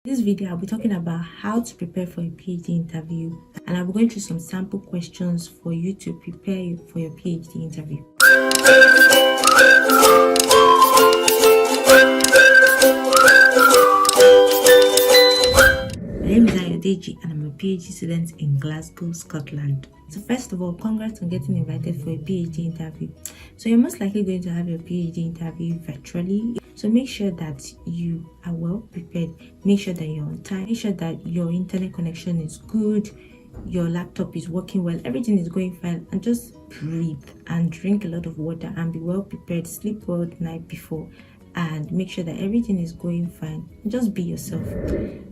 In this video, I'll be talking about how to prepare for a PhD interview, and I'll be going through some sample questions for you to prepare you for your PhD interview. My name is Ayodeji and I'm a PhD student in Glasgow, Scotland. So first of all, congrats on getting invited for a PhD interview. So you're most likely going to have your PhD interview virtually. So make sure that you are well prepared. Make sure that you're on time. Make sure that your internet connection is good. Your laptop is working well. Everything is going fine. And just breathe and drink a lot of water and be well prepared. Sleep well the night before and make sure that everything is going fine. Just be yourself.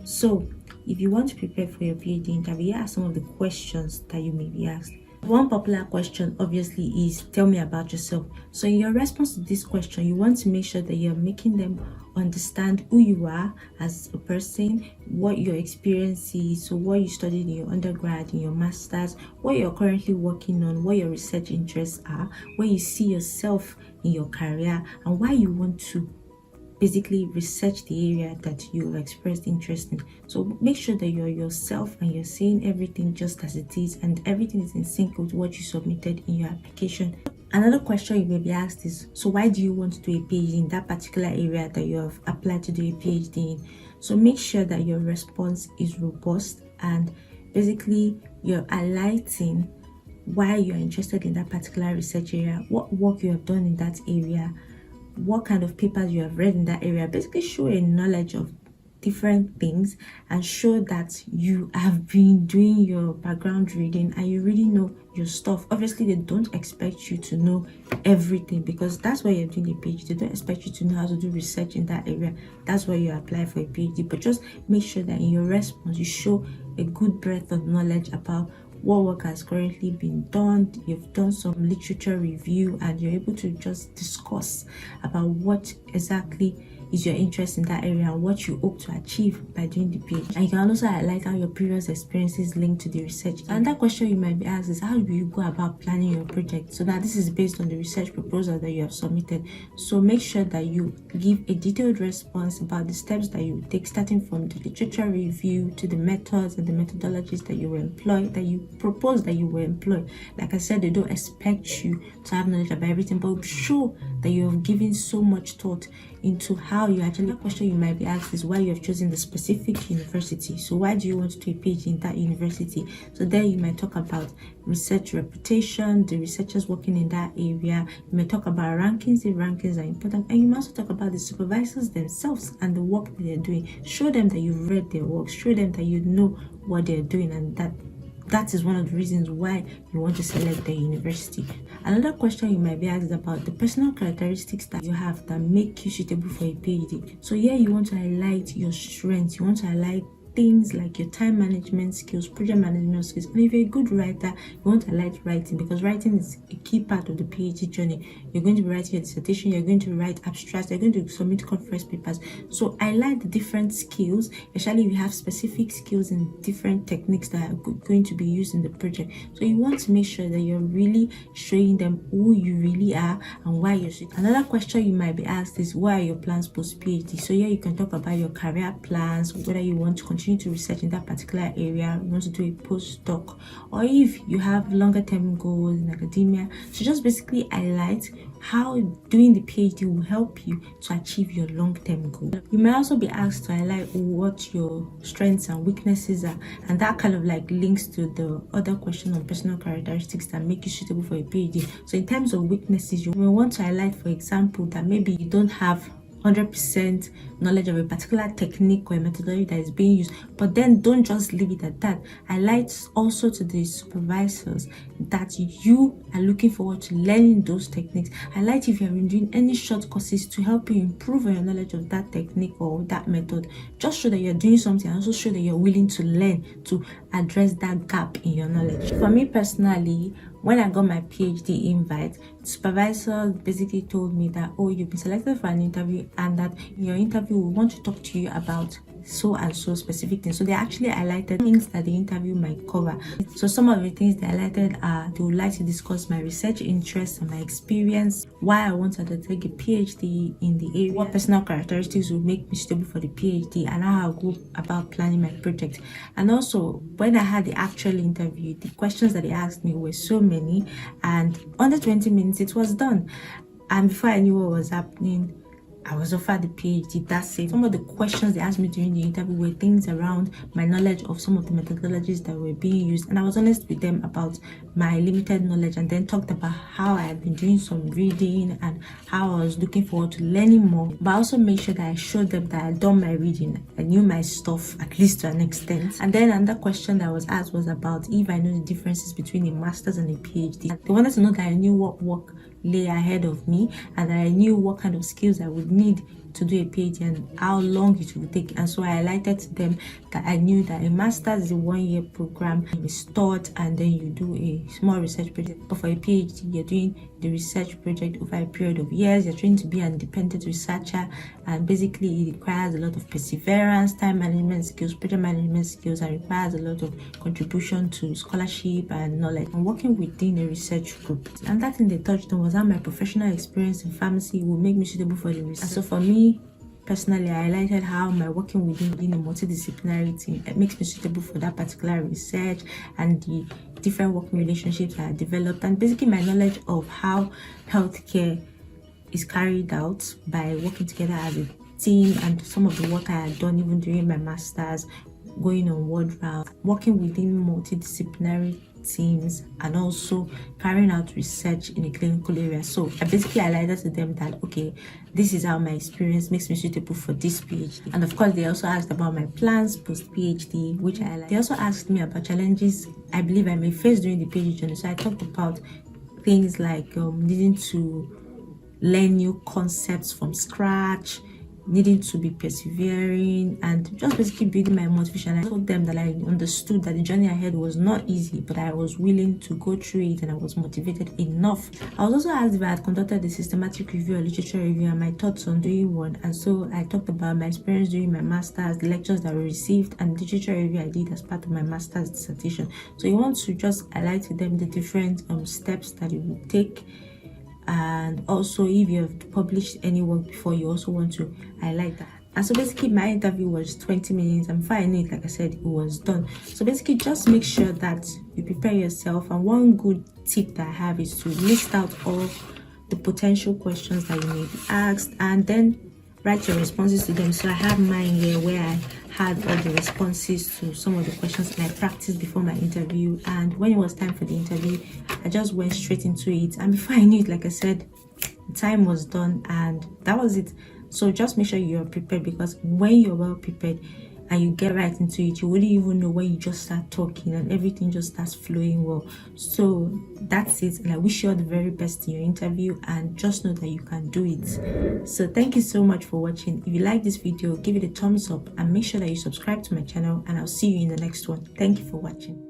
So if you want to prepare for your PhD interview, here are some of the questions that you may be asked. One popular question obviously is, tell me about yourself. So in your response to this question, you want to make sure that you're making them understand who you are as a person, what your experience is, so what you studied in your undergrad, in your masters, what you're currently working on, what your research interests are, where you see yourself in your career, and why you want to basically research the area that you expressed interest in. So make sure that you're yourself and you're saying everything just as it is and everything is in sync with what you submitted in your application. Another question you may be asked is, so why do you want to do a PhD in that particular area that you have applied to do a PhD in? So make sure that your response is robust and basically you're highlighting why you're interested in that particular research area, what work you have done in that area, what kind of papers you have read in that area. Basically show a knowledge of different things and show that you have been doing your background reading and you really know your stuff. Obviously they don't expect you to know everything because that's why you're doing a PhD. They don't expect you to know how to do research in that area. That's why you apply for a PhD. But just make sure that in your response you show a good breadth of knowledge about what work has currently been done. You've done some literature review and you're able to just discuss about what exactly is your interest in that area and what you hope to achieve by doing the PhD. And you can also highlight how your previous experiences link to the research. And that question you might be asked is, how do you go about planning your project? So now this is based on the research proposal that you have submitted. So make sure that you give a detailed response about the steps that you take, starting from the literature review to the methods and the methodologies that you will employ, that you propose that you will employ. Like I said, they don't expect you to have knowledge about everything, but show that you have given so much thought into how you actually. The question you might be asked is why you have chosen the specific university. So why do you want to do a PhD in that university? So there you might talk about research reputation, the researchers working in that area. You may talk about rankings if rankings are important, and you must also talk about the supervisors themselves and the work that they're doing. Show them that you've read their work, show them that you know what they're doing, and that is one of the reasons why you want to select the university. Another question you might be asked is about the personal characteristics that you have that make you suitable for a PhD. So here you want to highlight your strengths. You want to highlight things like your time management skills, project management skills, and if you're a good writer, you want to highlight writing because writing is a key part of the PhD journey. You're going to be writing your dissertation, you're going to write abstracts, you're going to submit conference papers. So highlight the different skills, especially if you have specific skills and different techniques that are going to be used in the project. So you want to make sure that you're really showing them who you really are and why you're suitable. Another question you might be asked is, what are your plans post PhD? So here you can talk about your career plans, whether you want to continue to research in that particular area, you want to do a postdoc, or if you have longer term goals in academia. So just basically highlight how doing the PhD will help you to achieve your long-term goal. You may also be asked to highlight what your strengths and weaknesses are, and that kind of like links to the other question on personal characteristics that make you suitable for a PhD. So in terms of weaknesses, you may want to highlight, for example, that maybe you don't have 100% knowledge of a particular technique or a methodology that is being used, but then don't just leave it at that. Highlight also to the supervisors that you are looking forward to learning those techniques. Highlight if you have been doing any short courses to help you improve on your knowledge of that technique or that method. Just show that you're doing something and also show that you're willing to learn to address that gap in your knowledge. For me personally, when I got my PhD invite, the supervisor basically told me that, oh, you've been selected for an interview and that in your interview we want to talk to you about so and so specific things. So they actually highlighted things that the interview might cover. So some of the things they highlighted are they would like to discuss my research interests and my experience, why I want to undertake a PhD in the area, what personal characteristics would make me suitable for the PhD, and how I'll go about planning my project. And also, when I had the actual interview, the questions that they asked me were so many, and under 20 minutes it was done. And before I knew what was happening, I was offered the PhD. That's it. Some of the questions they asked me during the interview were things around my knowledge of some of the methodologies that were being used, and I was honest with them about my limited knowledge, and then talked about how I had been doing some reading and how I was looking forward to learning more. But I also made sure that I showed them that I had done my reading, I knew my stuff, at least to an extent. And then another question that was asked was about if I know the differences between a master's and a PhD. They wanted to know that I knew what work lay ahead of me, and that I knew what kind of skills I would need to do a PhD and how long it would take. And so I highlighted to them that I knew that a master's is a 1-year program. It's taught and then you do a small research project. But for a PhD, you're doing the research project over a period of years. You're trying to be an independent researcher, and basically it requires a lot of perseverance, time management skills, project management skills, and requires a lot of contribution to scholarship and knowledge and working within a research group. And that thing they touched on was how my professional experience in pharmacy will make me suitable for the research. And so for me personally, I highlighted how my working within a multidisciplinary team makes me suitable for that particular research, and the different working relationships I developed, and basically my knowledge of how healthcare is carried out by working together as a team, and some of the work I had done even during my master's, going on world round, working within multidisciplinary teams, and also carrying out research in a clinical area. So I basically highlighted to them that okay, this is how my experience makes me suitable for this PhD. And of course, they also asked about my plans post PhD, which I highlighted. They also asked me about challenges I believe I may face during the PhD journey. So I talked about things like needing to learn new concepts from scratch, needing to be persevering, and just basically building my motivation. I told them that I understood that the journey ahead was not easy, but I was willing to go through it and I was motivated enough. I was also asked if I had conducted a systematic review or literature review and my thoughts on doing one, and so I talked about my experience during my master's, the lectures that were received, and the literature review I did as part of my master's dissertation. So you want to just highlight to them the different steps that you will take, and also if you have published any work before, you also want to highlight that. And so basically my interview was 20 minutes, and before I knew it, like I said, it was done. So basically just make sure that you prepare yourself, and one good tip that I have is to list out all the potential questions that you may be asked, and then write your responses to them. So I have mine here where I had all the responses to some of the questions that I practiced before my interview, and when it was time for the interview, I just went straight into it, and before I knew it, like I said, the time was done and that was it. So just make sure you're prepared, because when you're well prepared and you get right into it, you wouldn't even know when you just start talking and everything just starts flowing well. So that's it, and I wish you all the very best in your interview, and just know that you can do it. So thank you so much for watching. If you like this video, give it a thumbs up and make sure that you subscribe to my channel, and I'll see you in the next one. Thank you for watching.